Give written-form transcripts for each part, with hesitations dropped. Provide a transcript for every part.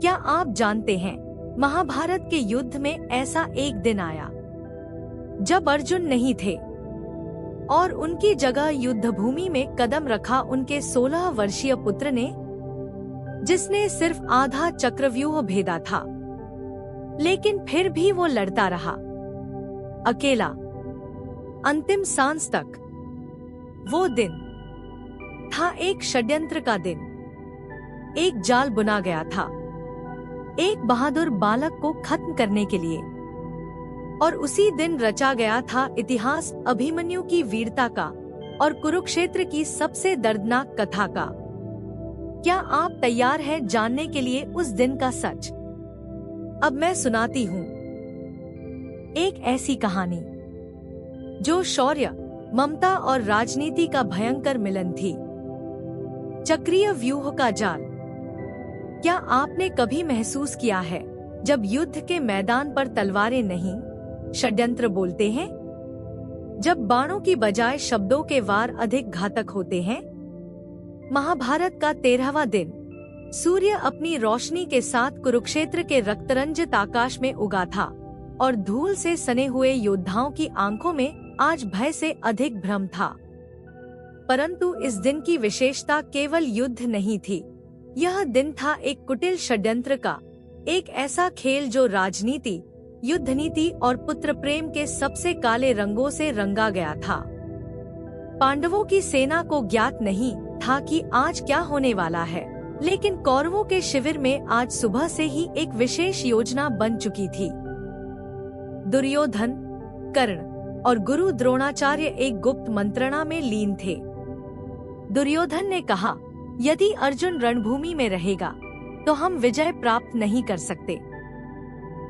क्या आप जानते हैं, महाभारत के युद्ध में ऐसा एक दिन आया जब अर्जुन नहीं थे और उनकी जगह युद्ध भूमि में कदम रखा उनके 16 वर्षीय पुत्र ने, जिसने सिर्फ आधा चक्रव्यूह भेदा था, लेकिन फिर भी वो लड़ता रहा, अकेला, अंतिम सांस तक। वो दिन था एक षड्यंत्र का दिन। एक जाल बुना गया था एक बहादुर बालक को खत्म करने के लिए, और उसी दिन रचा गया था इतिहास अभिमन्यु की वीरता का और कुरुक्षेत्र की सबसे दर्दनाक कथा का। क्या आप तैयार हैं जानने के लिए उस दिन का सच? अब मैं सुनाती हूँ एक ऐसी कहानी जो शौर्य, ममता और राजनीति का भयंकर मिलन थी। चक्रीय व्यूह का जाल। क्या आपने कभी महसूस किया है जब युद्ध के मैदान पर तलवारें नहीं, षड्यंत्र बोलते हैं? जब बाणों की बजाय शब्दों के वार अधिक घातक होते हैं? महाभारत का 13वां दिन, सूर्य अपनी रोशनी के साथ कुरुक्षेत्र के रक्तरंजित आकाश में उगा था और धूल से सने हुए योद्धाओं की आंखों में आज भय से अधिक भ्रम था। परंतु इस दिन की विशेषता केवल युद्ध नहीं थी। यह दिन था एक कुटिल षड्यंत्र का, एक ऐसा खेल जो राजनीति, युद्ध नीति और पुत्र प्रेम के सबसे काले रंगों से रंगा गया था। पांडवों की सेना को ज्ञात नहीं था कि आज क्या होने वाला है, लेकिन कौरवों के शिविर में आज सुबह से ही एक विशेष योजना बन चुकी थी। दुर्योधन, कर्ण और गुरु द्रोणाचार्य एक गुप्त मंत्रणा में लीन थे। दुर्योधन ने कहा, यदि अर्जुन रणभूमि में रहेगा तो हम विजय प्राप्त नहीं कर सकते।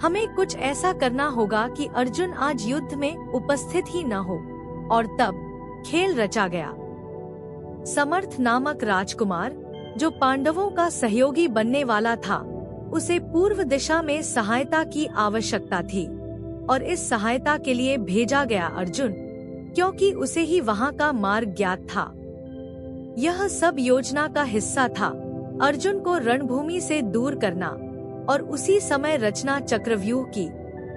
हमें कुछ ऐसा करना होगा कि अर्जुन आज युद्ध में उपस्थित ही न हो। और तब खेल रचा गया। समर्थ नामक राजकुमार, जो पांडवों का सहयोगी बनने वाला था, उसे पूर्व दिशा में सहायता की आवश्यकता थी और इस सहायता के लिए भेजा गया अर्जुन, क्योंकि उसे ही वहां का मार्ग ज्ञात था। यह सब योजना का हिस्सा था, अर्जुन को रणभूमि से दूर करना और उसी समय रचना चक्रव्यूह की,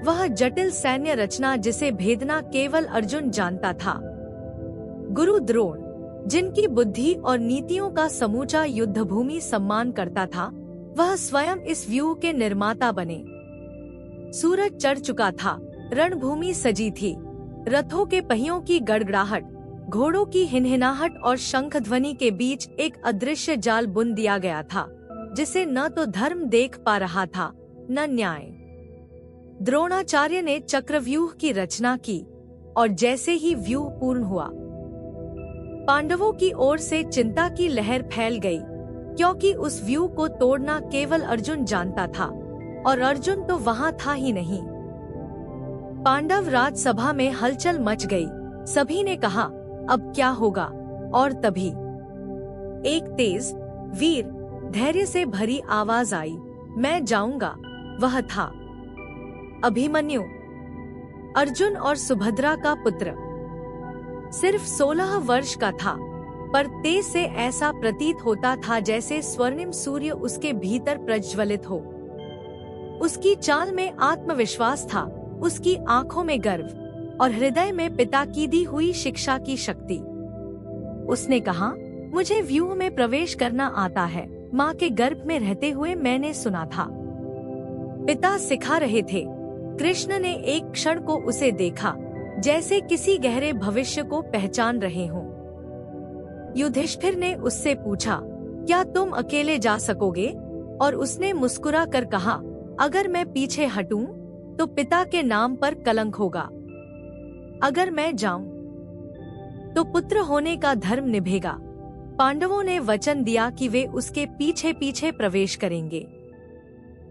वह जटिल सैन्य रचना जिसे भेदना केवल अर्जुन जानता था। गुरु द्रोण, जिनकी बुद्धि और नीतियों का समूचा युद्धभूमि सम्मान करता था, वह स्वयं इस व्यूह के निर्माता बने। सूरज चढ़ चुका था, रणभूमि सजी थी। रथों के पहियों की गड़गड़ाहट, घोड़ों की हिनहिनाहट और शंख ध्वनि के बीच एक अदृश्य जाल बुन दिया गया था, जिसे न तो धर्म देख पा रहा था, न न्याय। द्रोणाचार्य ने चक्रव्यूह की रचना की और जैसे ही व्यूह पूर्ण हुआ, पांडवों की ओर से चिंता की लहर फैल गई, क्योंकि उस व्यूह को तोड़ना केवल अर्जुन जानता था और अर्जुन तो वहां था ही नहीं। पांडव राजसभा में हलचल मच गई। सभी ने कहा, अब क्या होगा? और तभी एक तेज, वीर, धैर्य से भरी आवाज आई, मैं जाऊंगा। वह था अभिमन्यु, अर्जुन और सुभद्रा का पुत्र। सिर्फ 16 वर्ष का था, पर तेज से ऐसा प्रतीत होता था जैसे स्वर्णिम सूर्य उसके भीतर प्रज्वलित हो। उसकी चाल में आत्मविश्वास था, उसकी आंखों में गर्व और हृदय में पिता की दी हुई शिक्षा की शक्ति। उसने कहा, मुझे व्यूह में प्रवेश करना आता है। माँ के गर्भ में रहते हुए मैंने सुना था। पिता सिखा रहे थे। कृष्ण ने एक क्षण को उसे देखा, जैसे किसी गहरे भविष्य को पहचान रहे हों। युधिष्ठिर ने उससे पूछा, क्या तुम अकेले जा सकोगे? और उसने मुस्कुरा कर कहा, अगर मैं पीछे हटूं तो पिता के नाम पर कलंक होगा। अगर मैं जाऊं तो पुत्र होने का धर्म निभेगा। पांडवों ने वचन दिया कि वे उसके पीछे पीछे प्रवेश करेंगे।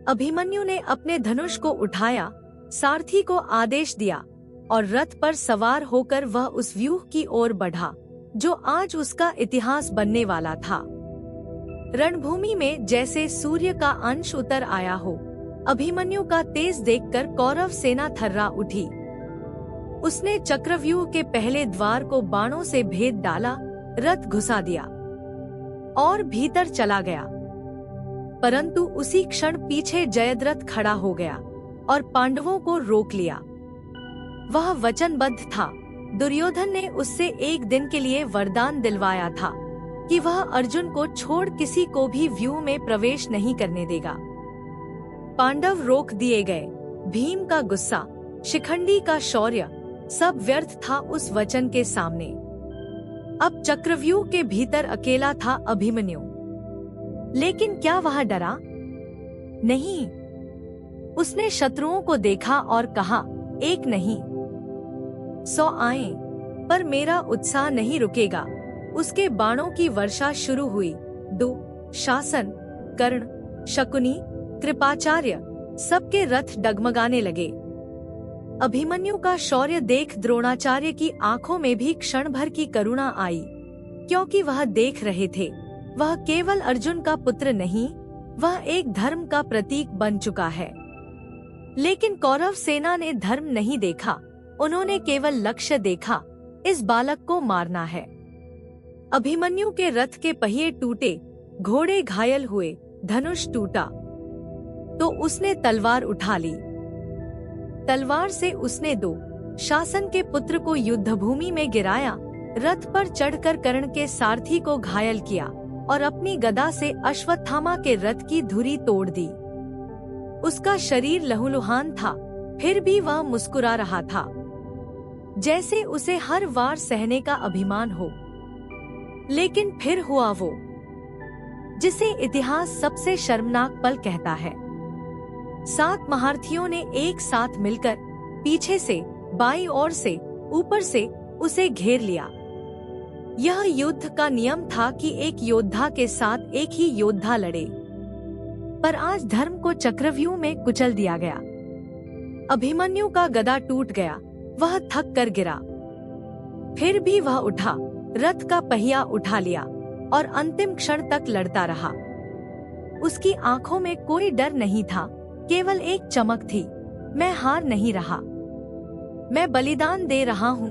अभिमन्यु ने अपने धनुष को उठाया, सारथी को आदेश दिया और रथ पर सवार होकर वह उस व्यूह की ओर बढ़ा, जो आज उसका इतिहास बनने वाला था। रणभूमि में जैसे सूर्य का अंश उतर आया हो, अभिमन्यु का तेज देखकर कौरव सेना थर्रा उठी। उसने चक्रव्यूह के पहले द्वार को बाणों से भेद डाला, रथ घुसा दिया और भीतर चला गया। परंतु उसी क्षण पीछे जयद्रथ खड़ा हो गया और पांडवों को रोक लिया। वह वचनबद्ध था। दुर्योधन ने उससे एक दिन के लिए वरदान दिलवाया था कि वह अर्जुन को छोड़ किसी को भी व्यूह में प्रवेश नहीं करने देगा। पांडव रोक दिए गए। भीम का गुस्सा, शिखंडी का शौर्य, सब व्यर्थ था उस वचन के सामने। अब चक्रव्यूह के भीतर अकेला था अभिमन्यु। लेकिन क्या वह डरा? नहीं। उसने शत्रुओं को देखा और कहा, एक नहीं 100 आए, पर मेरा उत्साह नहीं रुकेगा। उसके बाणों की वर्षा शुरू हुई। दुशासन, कर्ण, शकुनी, कृपाचार्य, सबके रथ डगमगाने लगे। अभिमन्यु का शौर्य देख द्रोणाचार्य की आंखों में भी क्षण भर की करुणा आई, क्योंकि वह देख रहे थे वह केवल अर्जुन का पुत्र नहीं, वह एक धर्म का प्रतीक बन चुका है। लेकिन कौरव सेना ने धर्म नहीं देखा, उन्होंने केवल लक्ष्य देखा, इस बालक को मारना है। अभिमन्यु के रथ के पहिए टूटे, घोड़े घायल हुए, धनुष टूटा, तो उसने तलवार उठा ली। तलवार से उसने दुशासन के पुत्र को युद्धभूमि में गिराया, रथ पर चढ़कर कर्ण के सारथी को घायल किया और अपनी गदा से अश्वत्थामा के रथ की धुरी तोड़ दी। उसका शरीर लहूलुहान था, फिर भी वह मुस्कुरा रहा था, जैसे उसे हर वार सहने का अभिमान हो। लेकिन फिर हुआ वो जिसे इतिहास सबसे शर्मनाक पल कहता है। 7 महारथियों ने एक साथ मिलकर पीछे से, बाईं ओर से, ऊपर से उसे घेर लिया। यह युद्ध का नियम था कि एक योद्धा के साथ एक ही योद्धा लड़े, पर आज धर्म को चक्रव्यूह में कुचल दिया गया। अभिमन्यु का गदा टूट गया, वह थक कर गिरा। फिर भी वह उठा, रथ का पहिया उठा लिया और अंतिम क्षण तक लड़ता रहा। उसकी आंखों में कोई डर नहीं था, केवल एक चमक थी। मैं हार नहीं रहा, मैं बलिदान दे रहा हूँ।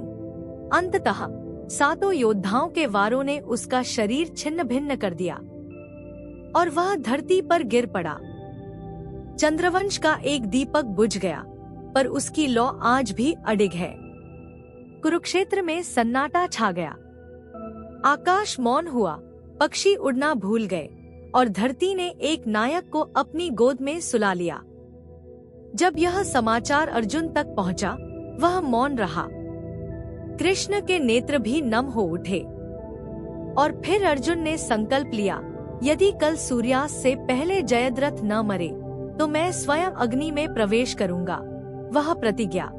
अंततः 7 योद्धाओं के वारों ने उसका शरीर छिन्न भिन्न कर दिया और वह धरती पर गिर पड़ा। चंद्रवंश का एक दीपक बुझ गया, पर उसकी लौ आज भी अडिग है। कुरुक्षेत्र में सन्नाटा छा गया। आकाश मौन हुआ, पक्षी उड़ना भूल गए और धरती ने एक नायक को अपनी गोद में सुला लिया। जब यह समाचार अर्जुन तक पहुंचा, वह मौन रहा। कृष्ण के नेत्र भी नम हो उठे। और फिर अर्जुन ने संकल्प लिया, यदि कल सूर्यास्त से पहले जयद्रथ न मरे, तो मैं स्वयं अग्नि में प्रवेश करूंगा। वह प्रतिज्ञा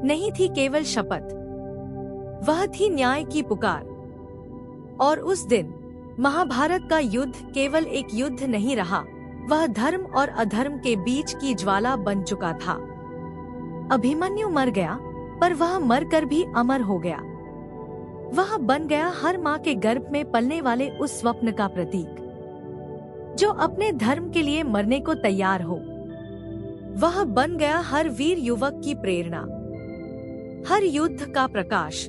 नहीं थी केवल शपथ, वह थी न्याय की पुकार। और उस दिन महाभारत का युद्ध केवल एक युद्ध नहीं रहा, वह धर्म और अधर्म के बीच की ज्वाला बन चुका था। अभिमन्यु मर गया, पर वह मरकर भी अमर हो गया। वह बन गया हर माँ के गर्भ में पलने वाले उस स्वप्न का प्रतीक, जो अपने धर्म के लिए मरने को तैयार हो। वह बन गया हर वीर युवक की प्रेरणा, हर युद्ध का प्रकाश।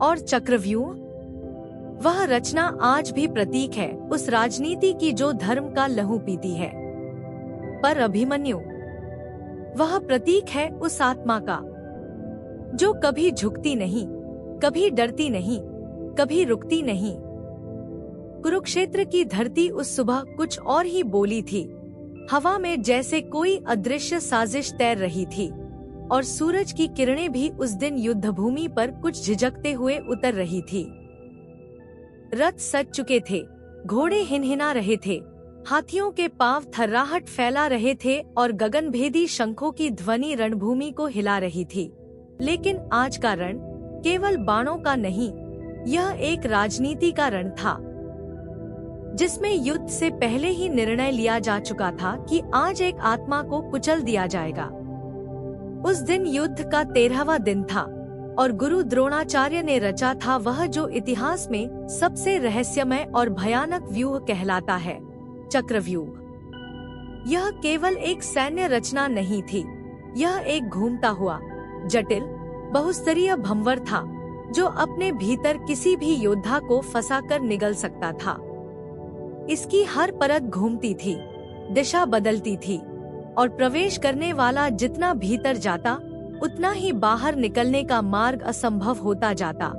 और चक्रव्यूह, वह रचना आज भी प्रतीक है उस राजनीति की जो धर्म का लहू पीती है। पर अभिमन्यु, वह प्रतीक है उस आत्मा का जो कभी झुकती नहीं, कभी डरती नहीं, कभी रुकती नहीं। कुरुक्षेत्र की धरती उस सुबह कुछ और ही बोली थी। हवा में जैसे कोई अदृश्य साजिश तैर रही थी और सूरज की किरणें भी उस दिन युद्धभूमि पर कुछ झिझकते हुए उतर रही थी। रथ सज चुके थे, घोड़े हिनहिना रहे थे, हाथियों के पांव थर्राहट फैला रहे थे और गगनभेदी शंखों की ध्वनि रणभूमि को हिला रही थी। लेकिन आज का रण केवल बाणों का नहीं, यह एक राजनीति का रण था, जिसमें युद्ध से पहले ही निर्णय लिया जा चुका था कि आज एक आत्मा को कुचल दिया जाएगा। उस दिन युद्ध का 13वां दिन था और गुरु द्रोणाचार्य ने रचा था वह जो इतिहास में सबसे रहस्यमय और भयानक व्यूह कहलाता है, चक्रव्यूह। यह केवल एक सैन्य रचना नहीं थी, यह एक घूमता हुआ जटिल बहुस्तरीय भंवर था जो अपने भीतर किसी भी योद्धा को फंसाकर निगल सकता था। इसकी हर परत घूमती थी, दिशा बदलती थी और प्रवेश करने वाला जितना भीतर जाता उतना ही बाहर निकलने का मार्ग असंभव होता जाता।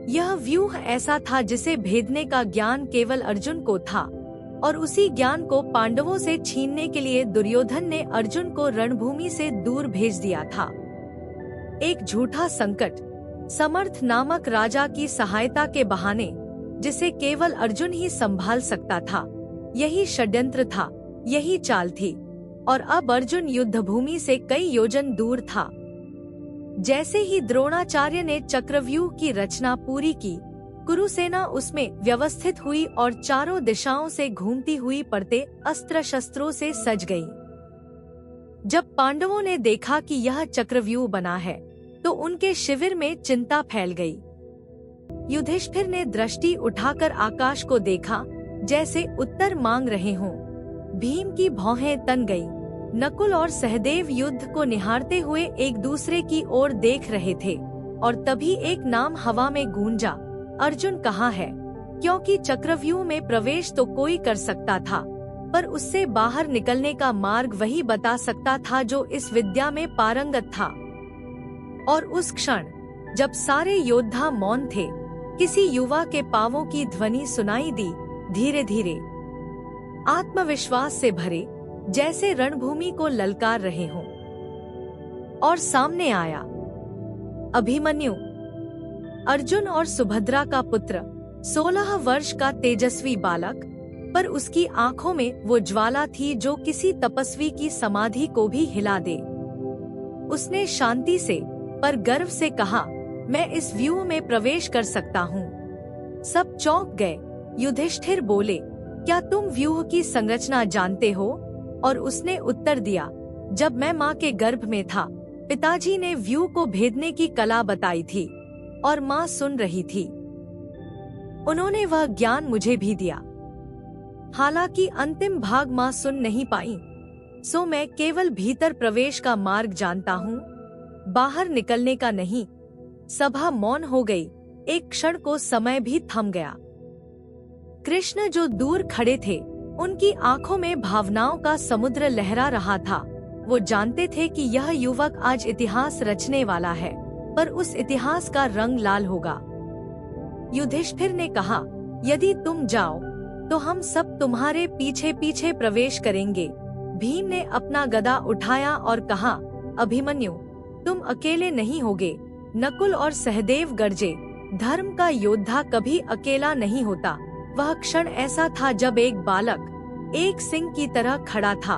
यह व्यूह ऐसा था जिसे भेदने का ज्ञान केवल अर्जुन को था और उसी ज्ञान को पांडवों से छीनने के लिए दुर्योधन ने अर्जुन को रणभूमि से दूर भेज दिया था। एक झूठा संकट, समर्थ नामक राजा की सहायता के बहाने, जिसे केवल अर्जुन ही संभाल सकता था। यही षड्यंत्र था, यही चाल थी और अब अर्जुन युद्धभूमि से कई योजन दूर था। जैसे ही द्रोणाचार्य ने चक्रव्यूह की रचना पूरी की, कुरुसेना उसमें व्यवस्थित हुई और चारों दिशाओं से घूमती हुई पड़ते अस्त्र शस्त्रों से सज गई। जब पांडवों ने देखा कि यह चक्रव्यूह बना है, तो उनके शिविर में चिंता फैल गई। युधिष्ठिर ने दृष्टि उठाकर आकाश को देखा, जैसे उत्तर मांग रहे हों। भीम की भौहें तन गई। नकुल और सहदेव युद्ध को निहारते हुए एक दूसरे की ओर देख रहे थे और तभी एक नाम हवा में गूंजा, अर्जुन कहाँ है? क्योंकि चक्रव्यूह में प्रवेश तो कोई कर सकता था, पर उससे बाहर निकलने का मार्ग वही बता सकता था जो इस विद्या में पारंगत था। और उस क्षण जब सारे योद्धा मौन थे, किसी युवा के पांवों की ध्वनि सुनाई दी, धीरे धीरे, आत्मविश्वास से भरे, जैसे रणभूमि को ललकार रहे हों। और सामने आया अभिमन्यु, अर्जुन और सुभद्रा का पुत्र, 16 वर्ष का तेजस्वी बालक, पर उसकी आंखों में वो ज्वाला थी जो किसी तपस्वी की समाधि को भी हिला दे। उसने शांति से पर गर्व से कहा, मैं इस व्यूह में प्रवेश कर सकता हूँ। सब चौंक गए। युधिष्ठिर बोले, क्या तुम व्यूह की संरचना जानते हो? और उसने उत्तर दिया, जब मैं माँ के गर्भ में था, पिताजी ने व्यूह को भेदने की कला बताई थी और माँ सुन रही थी। उन्होंने वह ज्ञान मुझे भी दिया। हालांकि अंतिम भाग माँ सुन नहीं पाई, सो मैं केवल भीतर प्रवेश का मार्ग जानता हूँ, बाहर निकलने का नहीं। सभा मौन हो गई। एक क्षण को समय भी थम गया। कृष्ण जो दूर खड़े थे, उनकी आंखों में भावनाओं का समुद्र लहरा रहा था। वो जानते थे कि यह युवक आज इतिहास रचने वाला है, पर उस इतिहास का रंग लाल होगा। युधिष्ठिर ने कहा, यदि तुम जाओ तो हम सब तुम्हारे पीछे पीछे प्रवेश करेंगे। भीम ने अपना गदा उठाया और कहा, अभिमन्यु, तुम अकेले नहीं होगे। नकुल और सहदेव गरजे, धर्म का योद्धा कभी अकेला नहीं होता। वह क्षण ऐसा था जब एक बालक एक सिंह की तरह खड़ा था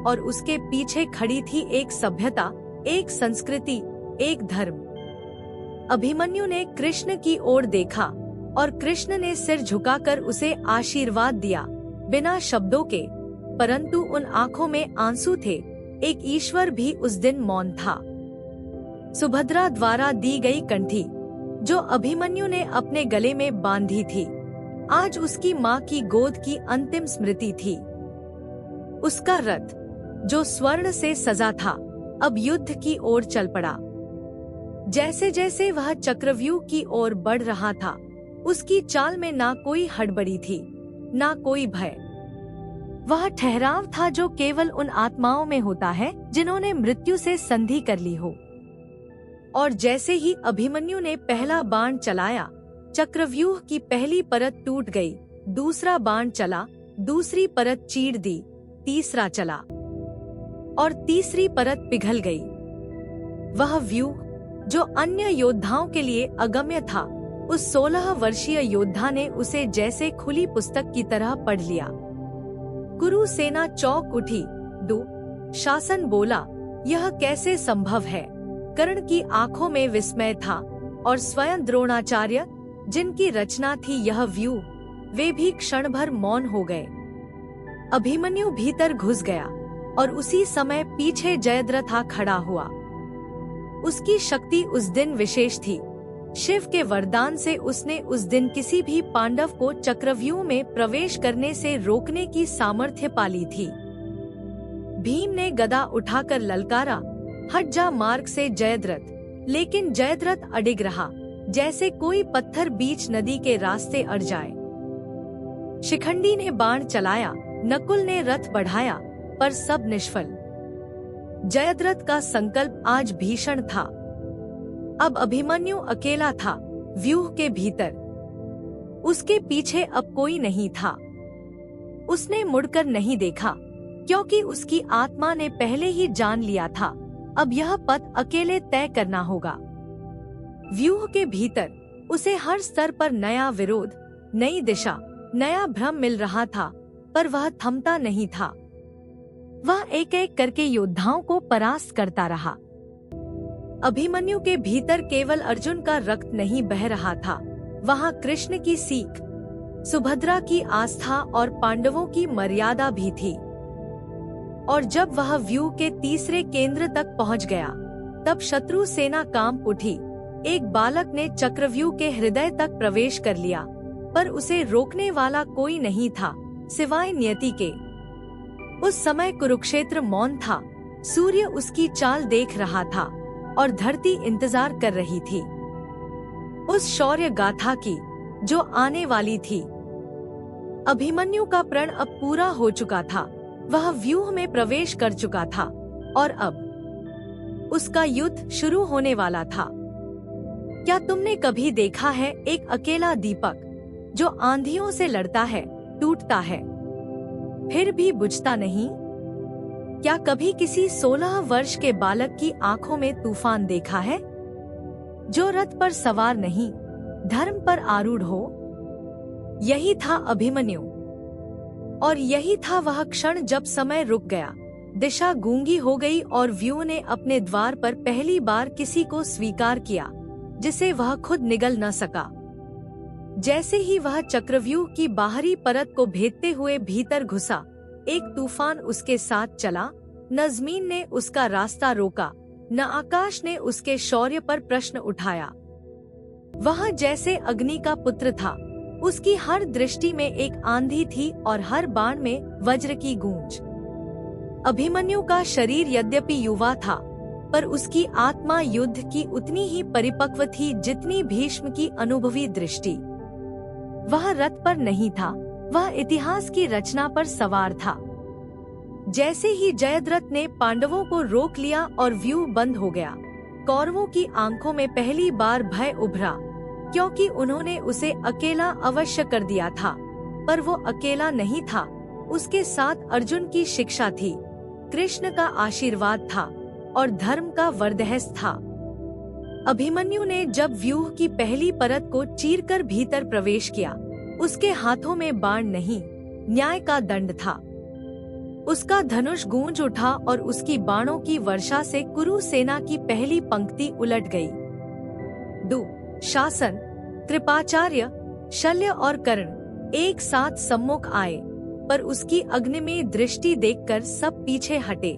और उसके पीछे खड़ी थी एक सभ्यता, एक संस्कृति, एक धर्म। अभिमन्यु ने कृष्ण की ओर देखा और कृष्ण ने सिर झुकाकर उसे आशीर्वाद दिया, बिना शब्दों के, परंतु उन आंखों में आंसू थे। एक ईश्वर भी उस दिन मौन था। सुभद्रा द्वारा दी गई कंठी, जो अभिमन्यु ने अपने गले में बांधी थी, आज उसकी माँ की गोद की अंतिम स्मृति थी। उसका रथ, जो स्वर्ण से सजा था, अब युद्ध की ओर चल पड़ा। जैसे जैसे वह चक्रव्यूह की ओर बढ़ रहा था, उसकी चाल में ना कोई हड़बड़ी थी, ना कोई भय। वह ठहराव था जो केवल उन आत्माओं में होता है जिन्होंने मृत्यु से संधि कर ली हो। और जैसे ही अभिमन्यु ने पहला बाण चलाया, चक्रव्यूह की पहली परत टूट गई। दूसरा बाण चला, दूसरी परत चीर दी, तीसरा चला और तीसरी परत पिघल गई। वह व्यूह, जो अन्य योद्धाओं के लिए अगम्य था, उस 16 वर्षीय योद्धा ने उसे जैसे खुली पुस्तक की तरह पढ़ लिया। कुरु सेना चौंक उठी। शासन बोला, यह कैसे संभव है? कर्ण की आंखों में विस्मय था और स्वयं द्रोणाचार्य, जिनकी रचना थी यह व्यूह, वे भी क्षण भर मौन हो गए। अभिमन्यु भीतर घुस गया और उसी समय पीछे जयद्रथ खड़ा हुआ। उसकी शक्ति उस दिन विशेष थी। शिव के वरदान से उसने उस दिन किसी भी पांडव को चक्रव्यूह में प्रवेश करने से रोकने की सामर्थ्य पाली थी। भीम ने गदा उठाकर ललकारा, हट जा मार्ग से जयद्रथ। लेकिन जयद्रथ अडिग रहा, जैसे कोई पत्थर बीच नदी के रास्ते अड़ जाए। शिखंडी ने बाण चलाया, नकुल ने रथ बढ़ाया, पर सब निष्फल। जयद्रथ का संकल्प आज भीषण था। अब अभिमन्यु अकेला था, व्यूह के भीतर। उसके पीछे अब कोई नहीं था। उसने मुड़कर नहीं देखा, क्योंकि उसकी आत्मा ने पहले ही जान लिया था, अब यह पथ अकेले तय करना होगा। व्यूह के भीतर उसे हर स्तर पर नया विरोध, नई दिशा, नया भ्रम मिल रहा था, पर वह थमता नहीं था। वह एक एक करके योद्धाओं को परास्त करता रहा। अभिमन्यु के भीतर केवल अर्जुन का रक्त नहीं बह रहा था, वहाँ कृष्ण की सीख, सुभद्रा की आस्था और पांडवों की मर्यादा भी थी। और जब वह व्यूह के तीसरे केंद्र तक पहुंच गया, तब शत्रु सेना कांप उठी। एक बालक ने चक्रव्यूह के हृदय तक प्रवेश कर लिया, पर उसे रोकने वाला कोई नहीं था, सिवाय नियति के। उस समय कुरुक्षेत्र मौन था, सूर्य उसकी चाल देख रहा था और धरती इंतजार कर रही थी उस शौर्य गाथा की जो आने वाली थी। अभिमन्यु का प्रण अब पूरा हो चुका था, वह व्यूह में प्रवेश कर चुका था और अब उसका युद्ध शुरू होने वाला था। क्या तुमने कभी देखा है एक अकेला दीपक जो आंधियों से लड़ता है, टूटता है, फिर भी बुझता नहीं? क्या कभी किसी 16 वर्ष के बालक की आंखों में तूफान देखा है, जो रथ पर सवार नहीं, धर्म पर आरूढ़ हो? यही था अभिमन्यु, और यही था वह क्षण जब समय रुक गया, दिशा गूंगी हो गई और व्यूह ने अपने द्वार पर पहली बार किसी को स्वीकार किया जिसे वह खुद निगल न सका। जैसे ही वह चक्रव्यूह की बाहरी परत को भेदते हुए भीतर घुसा, एक तूफान उसके साथ चला। न ज़मीन ने उसका रास्ता रोका, न आकाश ने उसके शौर्य पर प्रश्न उठाया। वह जैसे अग्नि का पुत्र था, उसकी हर दृष्टि में एक आंधी थी और हर बाण में वज्र की गूंज। अभिमन्यु का शरीर यद्यपि युवा था, पर उसकी आत्मा युद्ध की उतनी ही परिपक्व थी जितनी भीष्म की अनुभवी दृष्टि। वह रथ पर नहीं था, वह इतिहास की रचना पर सवार था। जैसे ही जयद्रथ ने पांडवों को रोक लिया और व्यूह बंद हो गया, कौरवों की आंखों में पहली बार भय उभरा, क्योंकि उन्होंने उसे अकेला अवश्य कर दिया था। पर वो अकेला नहीं था, उसके साथ अर्जुन की शिक्षा थी, कृष्ण का आशीर्वाद था और धर्म का वरदहस था। अभिमन्यु ने जब व्यूह की पहली परत को चीरकर भीतर प्रवेश किया, उसके हाथों में बाण नहीं, न्याय का दंड था। उसका धनुष गूंज उठा और उसकी बाणों की वर्षा से कुरु सेना की पहली पंक्ति उलट गई। शासन, कृपाचार्य, शल्य और कर्ण एक साथ सम्मुख आए, पर उसकी अग्निमय दृष्टि देखकर सब पीछे हटे।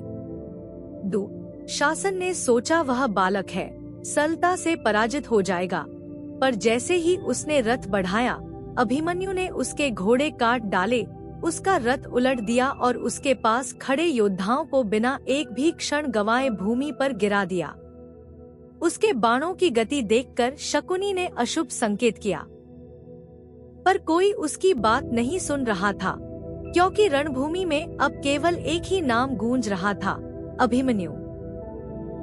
शासन ने सोचा वह बालक है, सरलता से पराजित हो जाएगा, पर जैसे ही उसने रथ बढ़ाया, अभिमन्यु ने उसके घोड़े काट डाले, उसका रथ उलट दिया और उसके पास खड़े योद्धाओं को बिना एक भी क्षण गंवाए भूमि पर गिरा दिया। उसके बाणों की गति देखकर शकुनी ने अशुभ संकेत किया, पर कोई उसकी बात नहीं सुन रहा था, क्योंकि रणभूमि में अब केवल एक ही नाम गूंज रहा था, अभिमन्यु।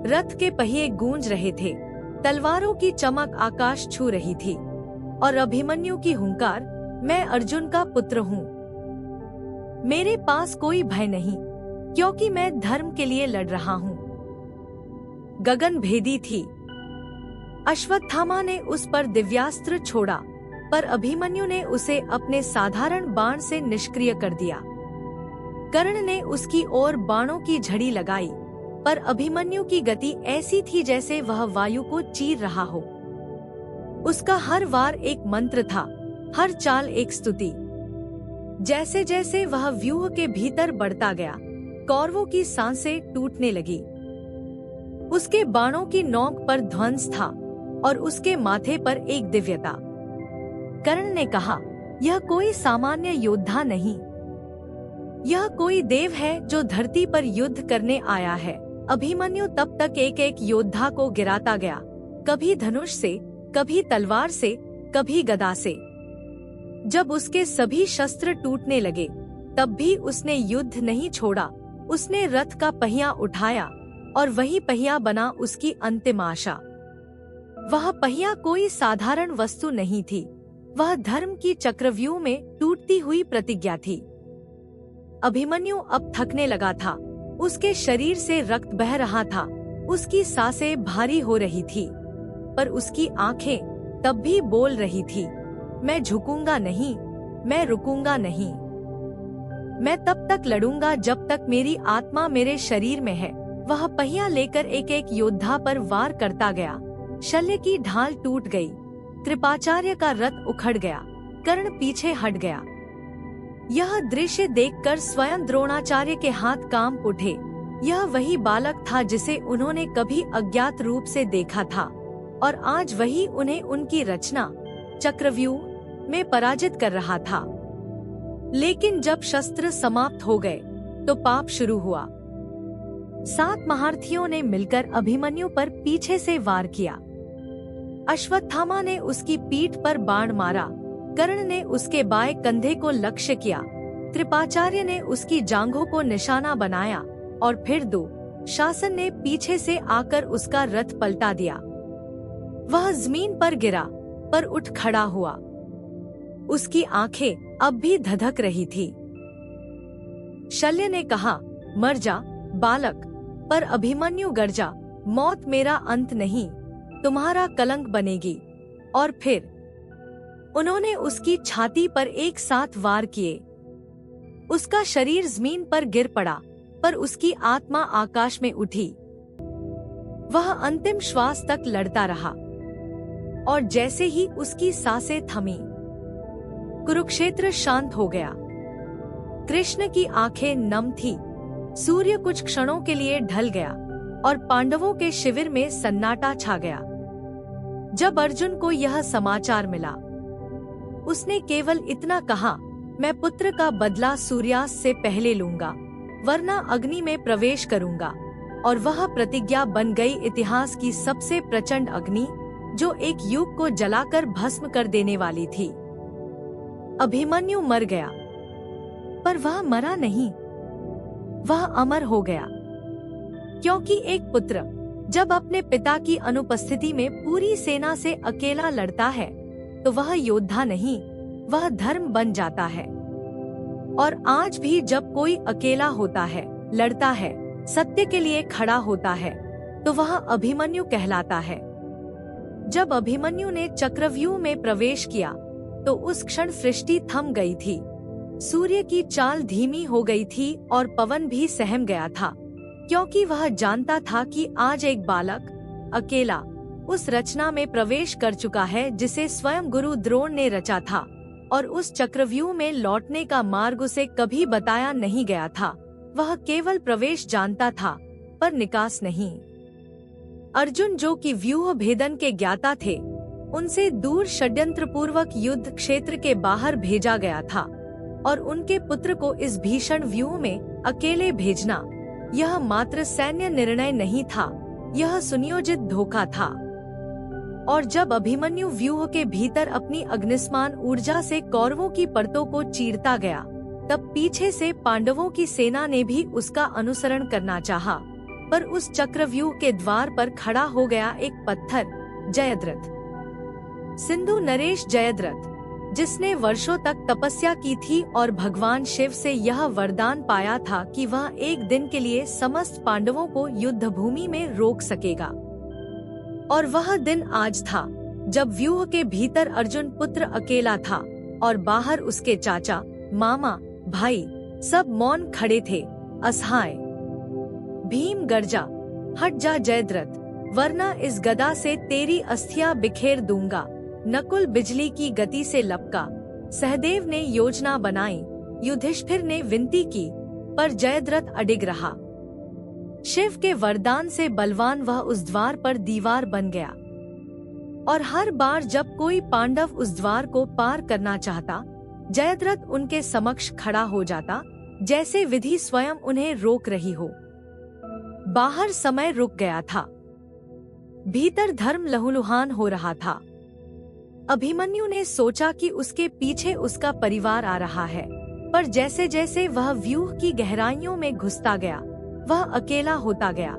रथ के पहिए गूंज रहे थे, तलवारों की चमक आकाश छू रही थी, और अभिमन्यु की हुंकार, मैं अर्जुन का पुत्र हूँ, मेरे पास कोई भय नहीं, क्योंकि मैं धर्म के लिए लड़ रहा हूँ, गगन भेदी थी। अश्वत्थामा ने उस पर दिव्यास्त्र छोड़ा, पर अभिमन्यु ने उसे अपने साधारण बाण से निष्क्रिय कर दिया। कर्ण ने उसकी ओर बाणों की झड़ी लगाई, पर अभिमन्यु की गति ऐसी थी जैसे वह वायु को चीर रहा हो। उसका हर वार एक मंत्र था, हर चाल एक स्तुति। जैसे जैसे वह व्यूह के भीतर बढ़ता गया, कौरवों की सांसें टूटने लगी। उसके बाणों की नोक पर ध्वंस था और उसके माथे पर एक दिव्यता। कर्ण ने कहा, यह कोई सामान्य योद्धा नहीं, यह कोई देव है जो धरती पर युद्ध करने आया है। अभिमन्यु तब तक एक एक योद्धा को गिराता गया, कभी धनुष से, कभी तलवार से, कभी गदा से। जब उसके सभी शस्त्र टूटने लगे, तब भी उसने युद्ध नहीं छोड़ा। उसने रथ का पहिया उठाया और वही पहिया बना उसकी अंतिम आशा। वह पहिया कोई साधारण वस्तु नहीं थी, वह धर्म की चक्रव्यूह में टूटती हुई प्रतिज्ञा थी। अभिमन्यु अब थकने लगा था, उसके शरीर से रक्त बह रहा था, उसकी सांसें भारी हो रही थी, पर उसकी आंखें तब भी बोल रही थी, मैं झुकूंगा नहीं, मैं रुकूंगा नहीं, मैं तब तक लड़ूंगा जब तक मेरी आत्मा मेरे शरीर में है। वह पहिया लेकर एक एक योद्धा पर वार करता गया। शल्य की ढाल टूट गई, कृपाचार्य का रथ उखड़ गया, कर्ण पीछे हट गया। यह दृश्य देखकर स्वयं द्रोणाचार्य के हाथ कांप उठे। यह वही बालक था जिसे उन्होंने कभी अज्ञात रूप से देखा था, और आज वही उन्हें उनकी रचना चक्रव्यूह में पराजित कर रहा था। लेकिन जब शस्त्र समाप्त हो गए तो पाप शुरू हुआ। 7 महारथियों ने मिलकर अभिमन्यु पर पीछे से वार किया। अश्वत्थामा ने उसकी पीठ पर बाण मारा, कर्ण ने उसके बाएं कंधे को लक्ष्य किया, कृपाचार्य ने उसकी जांघों को निशाना बनाया और फिर दुःशासन ने पीछे से आकर उसका रथ पलटा दिया। वह जमीन पर गिरा, पर उठ खड़ा हुआ। उसकी आंखें अब भी धधक रही थी। शल्य ने कहा, मर जा बालक, पर अभिमन्यु गर्जा, मौत मेरा अंत नहीं, तुम्हारा कलंक बनेगी। और फिर उन्होंने उसकी छाती पर एक साथ वार किए। उसका शरीर जमीन पर गिर पड़ा, पर उसकी आत्मा आकाश में उठी। वह अंतिम श्वास तक लड़ता रहा, और जैसे ही उसकी सांसें थमी, कुरुक्षेत्र शांत हो गया। कृष्ण की आंखें नम थी। सूर्य कुछ क्षणों के लिए ढल गया और पांडवों के शिविर में सन्नाटा छा गया। जब अर्जुन को यह समाचार मिला, उसने केवल इतना कहा, मैं पुत्र का बदला सूर्यास्त से पहले लूंगा, वरना अग्नि में प्रवेश करूंगा। और वह प्रतिज्ञा बन गई इतिहास की सबसे प्रचंड अग्नि, जो एक युग को जलाकर भस्म कर देने वाली थी। अभिमन्यु मर गया, पर वह मरा नहीं, वह अमर हो गया। क्योंकि एक पुत्र जब अपने पिता की अनुपस्थिति में पूरी सेना से अकेला लड़ता है, तो वह योद्धा नहीं, वह धर्म बन जाता है। और आज भी जब कोई अकेला होता है, लड़ता है, सत्य के लिए खड़ा होता है, तो वह अभिमन्यु कहलाता है। जब अभिमन्यु ने चक्रव्यूह में प्रवेश किया, तो उस क्षण सृष्टि थम गई थी। सूर्य की चाल धीमी हो गई थी और पवन भी सहम गया था, क्योंकि वह जानता था कि आज एक बालक अकेला उस रचना में प्रवेश कर चुका है जिसे स्वयं गुरु द्रोण ने रचा था, और उस चक्रव्यूह में लौटने का मार्ग उसे कभी बताया नहीं गया था। वह केवल प्रवेश जानता था, पर निकास नहीं। अर्जुन, जो कि व्यूह भेदन के ज्ञाता थे, उनसे दूर षड्यंत्र पूर्वक युद्ध क्षेत्र के बाहर भेजा गया था, और उनके पुत्र को इस भीषण व्यूह में अकेले भेजना, यह मात्र सैन्य निर्णय नहीं था, यह सुनियोजित धोखा था। और जब अभिमन्यु व्यूह के भीतर अपनी अग्निस्मान ऊर्जा से कौरवों की परतों को चीरता गया, तब पीछे से पांडवों की सेना ने भी उसका अनुसरण करना चाहा, पर उस चक्रव्यूह के द्वार पर खड़ा हो गया एक पत्थर, जयद्रथ। सिंधु नरेश जयद्रथ, जिसने वर्षों तक तपस्या की थी और भगवान शिव से यह वरदान पाया था कि वह एक दिन के लिए समस्त पांडवों को युद्ध भूमि में रोक सकेगा। और वह दिन आज था, जब व्यूह के भीतर अर्जुन पुत्र अकेला था और बाहर उसके चाचा, मामा, भाई सब मौन खड़े थे, असहाय। भीम गर्जा, हट जा जयद्रथ, वरना इस गदा से तेरी अस्थियां बिखेर दूंगा। नकुल बिजली की गति से लपका। सहदेव ने योजना बनाई, युधिष्ठिर ने विनती की, पर जयद्रथ अडिग रहा। शिव के वरदान से बलवान वह उस द्वार पर दीवार बन गया, और हर बार जब कोई पांडव उस द्वार को पार करना चाहता, जयद्रथ उनके समक्ष खड़ा हो जाता, जैसे विधि स्वयं उन्हें रोक रही हो। बाहर समय रुक गया था, भीतर धर्म लहूलुहान हो रहा था। अभिमन्यु ने सोचा कि उसके पीछे उसका परिवार आ रहा है, पर जैसे जैसे वह व्यूह की गहराइयों में घुसता गया, वह अकेला होता गया।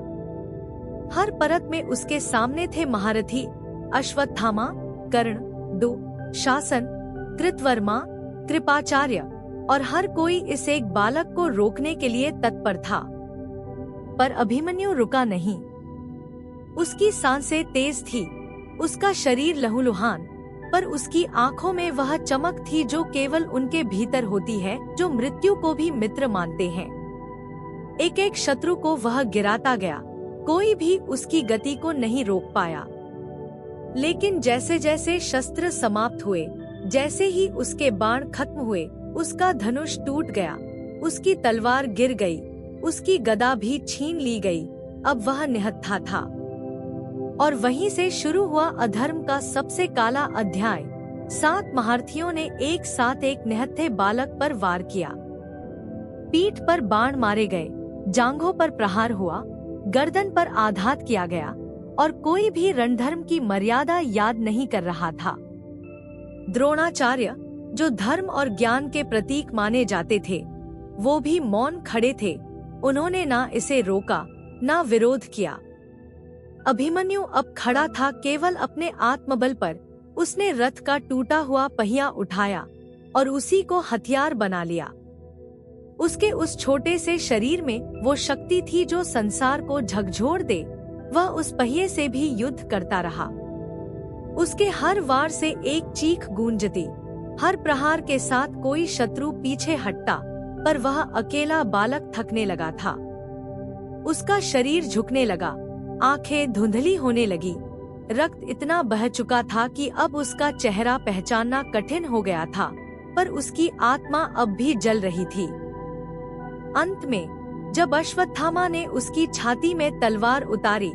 हर परत में उसके सामने थे महारथी अश्वत्थामा, कर्ण, दुःशासन, कृतवर्मा, कृपाचार्य, और हर कोई इस एक बालक को रोकने के लिए तत्पर था। पर अभिमन्यु रुका नहीं। उसकी सांसें तेज थी, उसका शरीर लहूलुहान, पर उसकी आंखों में वह चमक थी जो केवल उनके भीतर होती है जो मृत्यु को भी मित्र मानते हैं। एक एक शत्रु को वह गिराता गया, कोई भी उसकी गति को नहीं रोक पाया। लेकिन जैसे जैसे शस्त्र समाप्त हुए, जैसे ही उसके बाण खत्म हुए, उसका धनुष टूट गया, उसकी तलवार गिर गई, उसकी गदा भी छीन ली गई। अब वह निहत्था था। और वहीं से शुरू हुआ अधर्म का सबसे काला अध्याय। 7 महारथियों ने एक साथ एक निहत्थे बालक पर वार किया। पीठ पर बाण मारे गए, जांघों पर प्रहार हुआ, गर्दन पर आघात किया गया, और कोई भी रणधर्म की मर्यादा याद नहीं कर रहा था। द्रोणाचार्य, जो धर्म और ज्ञान के प्रतीक माने जाते थे, वो भी मौन खड़े थे। उन्होंने ना इसे रोका, ना विरोध किया। अभिमन्यु अब खड़ा था केवल अपने आत्मबल पर। उसने रथ का टूटा हुआ पहिया उठाया और उसी को हथियार बना लिया। उसके उस छोटे से शरीर में वो शक्ति थी जो संसार को झकझोर दे। वह उस पहिए से भी युद्ध करता रहा। उसके हर वार से एक चीख गूंजती, हर प्रहार के साथ कोई शत्रु पीछे हटता, पर वह अकेला बालक थकने लगा था। उसका शरीर झुकने लगा, आंखें धुंधली होने लगी, रक्त इतना बह चुका था कि अब उसका चेहरा पहचानना कठिन हो गया था, पर उसकी आत्मा अब भी जल रही थी। अंत में जब अश्वत्थामा ने उसकी छाती में तलवार उतारी,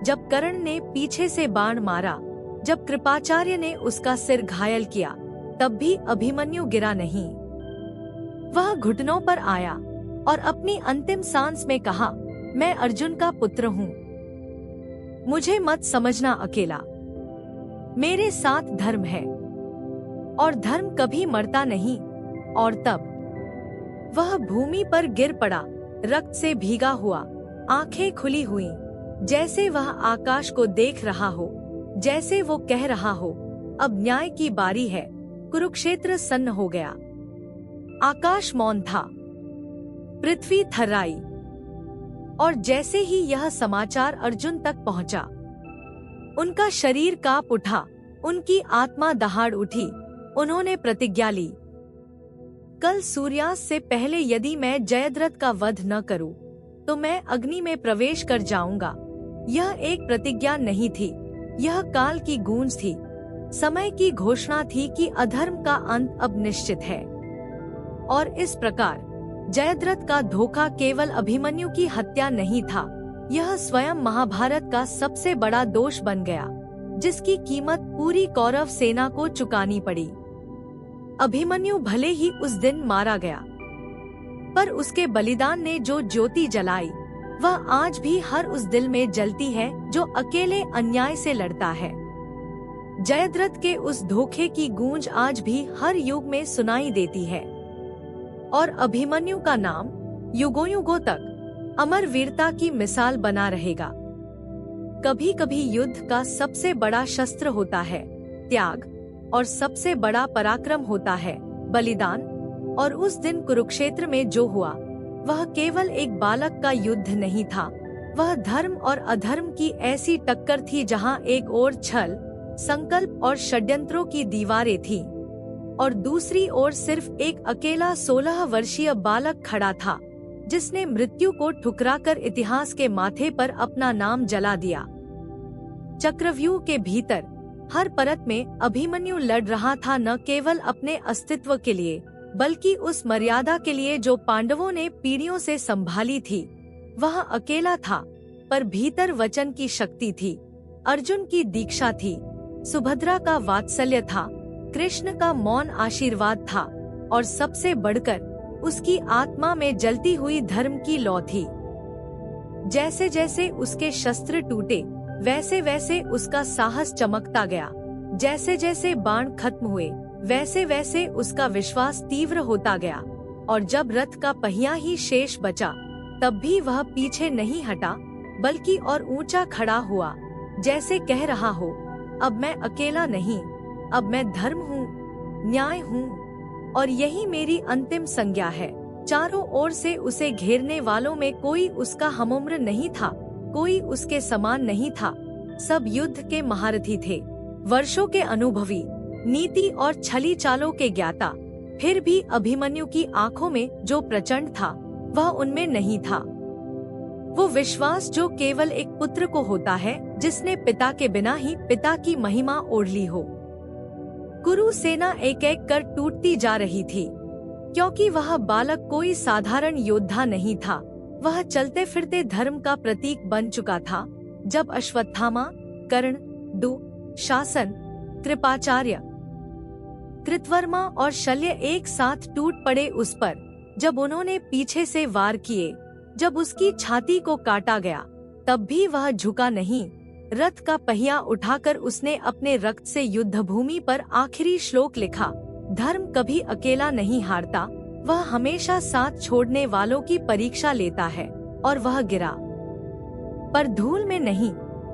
जब कर्ण ने पीछे से बाण मारा, जब कृपाचार्य ने उसका सिर घायल किया, तब भी अभिमन्यु गिरा नहीं। वह घुटनों पर आया और अपनी अंतिम सांस में कहा, मैं अर्जुन का पुत्र हूँ। मुझे मत समझना अकेला। मेरे साथ धर्म है, और धर्म कभी मरता नहीं। और तब वह भूमि पर गिर पड़ा, रक्त से भीगा हुआ, आंखें खुली हुई, जैसे वह आकाश को देख रहा हो, जैसे वो कह रहा हो, अब न्याय की बारी है। कुरुक्षेत्र सन्न हो गया। आकाश मौन था, पृथ्वी थर्राई, और जैसे ही यह समाचार अर्जुन तक पहुंचा, उनका शरीर कांप उठा, उनकी आत्मा दहाड़ उठी। उन्होंने प्रतिज्ञा ली, कल सूर्यास्त से पहले यदि मैं जयद्रथ का वध न करूं, तो मैं अग्नि में प्रवेश कर जाऊंगा। यह एक प्रतिज्ञा नहीं थी, यह काल की गूंज थी, समय की घोषणा थी कि अधर्म का अंत अब निश्चित है। और इस प्रकार जयद्रथ का धोखा केवल अभिमन्यु की हत्या नहीं था, यह स्वयं महाभारत का सबसे बड़ा दोष बन गया, जिसकी कीमत पूरी कौरव सेना को चुकानी पड़ी। अभिमन्यु भले ही उस दिन मारा गया, पर उसके बलिदान ने जो ज्योति जलाई, वह आज भी हर उस दिल में जलती है जो अकेले अन्याय से लड़ता है। जयद्रथ के उस धोखे की गूंज आज भी हर युग में सुनाई देती है, और अभिमन्यु का नाम युगों युगों तक अमर वीरता की मिसाल बना रहेगा। कभी कभी युद्ध का सबसे बड़ा शस्त्र होता है त्याग, और सबसे बड़ा पराक्रम होता है बलिदान। और उस दिन कुरुक्षेत्र में जो हुआ, वह केवल एक बालक का युद्ध नहीं था, वह धर्म और अधर्म की ऐसी टक्कर थी जहां एक ओर छल, संकल्प और षड्यंत्रों की दीवारें थीं, और दूसरी ओर सिर्फ एक अकेला 16 वर्षीय बालक खड़ा था, जिसने मृत्यु को ठुकराकर इतिहास के माथे पर अपना नाम जला दिया। चक्रव्यूह के भीतर हर परत में अभिमन्यु लड़ रहा था, न केवल अपने अस्तित्व के लिए, बल्कि उस मर्यादा के लिए जो पांडवों ने पीढ़ियों से संभाली थी। वह अकेला था, पर भीतर वचन की शक्ति थी, अर्जुन की दीक्षा थी, सुभद्रा का वात्सल्य था, कृष्ण का मौन आशीर्वाद था, और सबसे बढ़कर उसकी आत्मा में जलती हुई धर्म की लौ थी। जैसे जैसे उसके शस्त्र टूटे, वैसे वैसे उसका साहस चमकता गया। जैसे जैसे बाण खत्म हुए वैसे वैसे उसका विश्वास तीव्र होता गया, और जब रथ का पहिया ही शेष बचा तब भी वह पीछे नहीं हटा, बल्कि और ऊंचा खड़ा हुआ, जैसे कह रहा हो, अब मैं अकेला नहीं, अब मैं धर्म हूँ, न्याय हूँ, और यही मेरी अंतिम संज्ञा है। चारों ओर से उसे घेरने वालों में कोई उसका हमउम्र नहीं था, कोई उसके समान नहीं था। सब युद्ध के महारथी थे, वर्षों के अनुभवी, नीति और छली चालों के ज्ञाता। फिर भी अभिमन्यु की आंखों में जो प्रचंड था वह उनमें नहीं था। वो विश्वास जो केवल एक पुत्र को होता है, जिसने पिता के बिना ही पिता की महिमा ओढ़ ली हो। कुरु सेना एक एक कर टूटती जा रही थी, क्योंकि वह बालक कोई साधारण योद्धा नहीं था। वह चलते फिरते धर्म का प्रतीक बन चुका था। जब अश्वत्थामा, कर्ण, दुःशासन, कृपाचार्य, कृतवर्मा और शल्य एक साथ टूट पड़े उस पर, जब उन्होंने पीछे से वार किए, जब उसकी छाती को काटा गया, तब भी वह झुका नहीं। रथ का पहिया उठाकर उसने अपने रक्त से युद्ध भूमि पर आखिरी श्लोक लिखा, धर्म कभी अकेला नहीं हारता, वह हमेशा साथ छोड़ने वालों की परीक्षा लेता है। और वह गिरा, पर धूल में नहीं,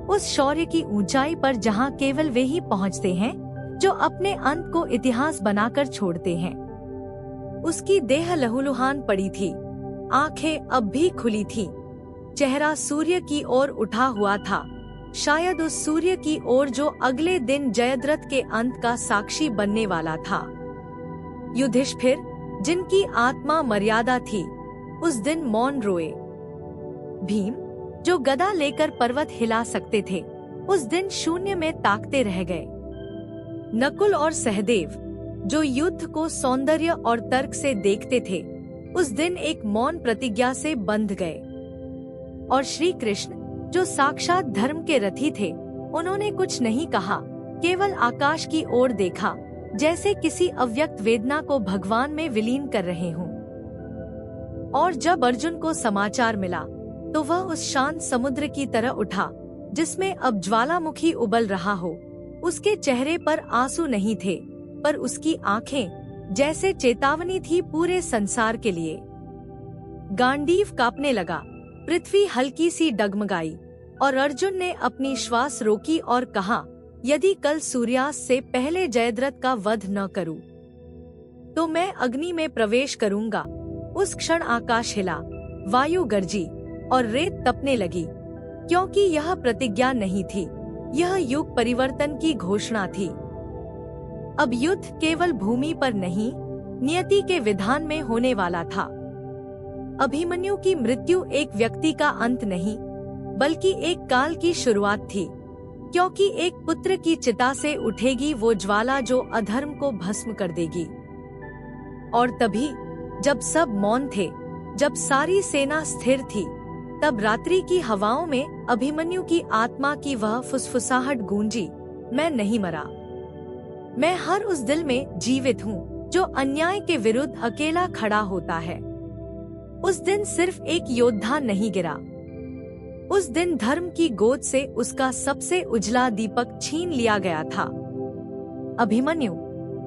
उस शौर्य की ऊंचाई पर जहां केवल वे ही पहुंचते हैं जो अपने अंत को इतिहास बनाकर छोड़ते हैं। उसकी देह लहूलुहान पड़ी थी, आंखें अब भी खुली थी, चेहरा सूर्य की ओर उठा हुआ था, शायद उस सूर्य की ओर जो अगले दिन जयद्रथ के अंत का साक्षी बनने वाला था। युधिष्ठिर, जिनकी आत्मा मर्यादा थी, उस दिन मौन रोए। भीम, जो गदा लेकर पर्वत हिला सकते थे, उस दिन शून्य में ताकते रह गए। नकुल और सहदेव, जो युद्ध को सौंदर्य और तर्क से देखते थे, उस दिन एक मौन प्रतिज्ञा से बंध गए। और श्री कृष्ण, जो साक्षात धर्म के रथी थे, उन्होंने कुछ नहीं कहा, केवल आकाश की ओर देखा, जैसे किसी अव्यक्त वेदना को भगवान में विलीन कर रहे हों। और जब अर्जुन को समाचार मिला तो वह उस शांत समुद्र की तरह उठा, जिसमें अब ज्वालामुखी उबल रहा हो। उसके चेहरे पर आंसू नहीं थे, पर उसकी आंखें जैसे चेतावनी थी पूरे संसार के लिए। गांडीव कांपने लगा, पृथ्वी हल्की सी डगमगाई, और अर्जुन ने अपनी श्वास रोकी और कहा, यदि कल सूर्यास्त से पहले जयद्रथ का वध न करूं, तो मैं अग्नि में प्रवेश करूंगा। उस क्षण आकाश हिला, वायु गरजी और रेत तपने लगी, क्योंकि यह प्रतिज्ञा नहीं थी, यह युग परिवर्तन की घोषणा थी। अब युद्ध केवल भूमि पर नहीं, नियति के विधान में होने वाला था। अभिमन्यु की मृत्यु एक व्यक्ति का अंत नहीं, बल्कि एक काल की शुरुआत थी, क्योंकि एक पुत्र की चिता से उठेगी वो ज्वाला जो अधर्म को भस्म कर देगी। और तभी, जब सब मौन थे, जब सारी सेना स्थिर थी, तब रात्रि की हवाओं में अभिमन्यु की आत्मा की वह फुसफुसाहट गूंजी, मैं नहीं मरा, मैं हर उस दिल में जीवित हूँ जो अन्याय के विरुद्ध अकेला खड़ा होता है। उस दिन सिर्फ एक योद्धा नहीं गिरा, उस दिन धर्म की गोद से उसका सबसे उजला दीपक छीन लिया गया था। अभिमन्यु,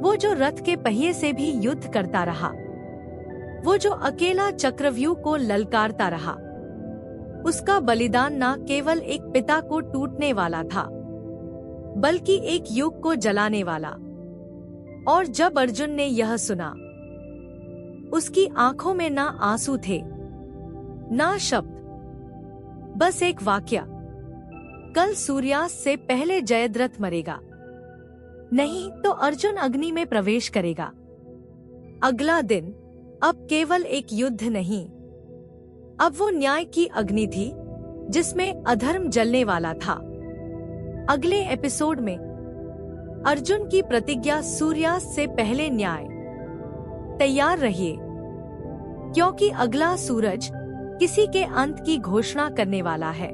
वो जो रथ के पहिए से भी युद्ध करता रहा, वो जो अकेला चक्रव्यूह को ललकारता रहा, उसका बलिदान न केवल एक पिता को टूटने वाला था, बल्कि एक युग को जलाने वाला। और जब अर्जुन ने यह सुना, उसकी आंखों में ना आंसू थे, ना शब्द, बस एक वाक्य, कल सूर्यास्त से पहले जयद्रथ मरेगा, नहीं तो अर्जुन अग्नि में प्रवेश करेगा। अगला दिन अब केवल एक युद्ध नहीं, अब वो न्याय की अग्नि थी, जिसमें अधर्म जलने वाला था। अगले एपिसोड में अर्जुन की प्रतिज्ञा, सूर्यास्त से पहले न्याय। तैयार रहिए, क्योंकि अगला सूरज किसी के अंत की घोषणा करने वाला है।